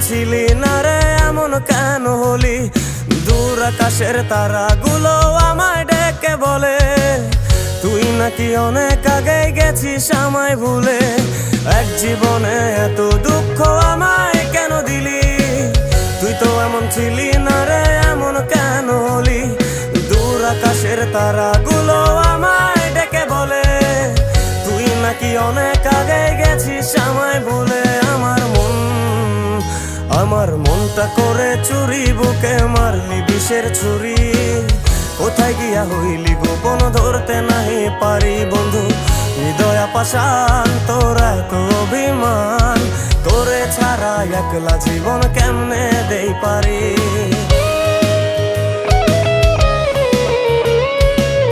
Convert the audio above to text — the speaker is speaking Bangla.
ছিলি না রে এমন কেন হলি? দূর আকাশের তারাগুলো আমায় ডেকে বলে তুই নাকি অনেক আগে গেছিস আমায় ভুলে। এক জীবনে এত দুঃখ আমায় কেন দিলি? তুই তো এমন ছিলি না রে এমন কেন হলি? দূর আকাশের তারাগুলো আমায় ডেকে বলে তুই নাকি অনেক আগে গেছিস আমায় ভুলে। আমার মনটা করে চুরি, বুকে মারলি বিষের ছুরি। কোথায় গিয়া হইলি গোপন ধরতে নাহি পারি বন্ধু। হৃদয় পাষাণ তোর এত অভিমান, তোরে ছাড়া একলা জীবন কেমনে দেই পারি।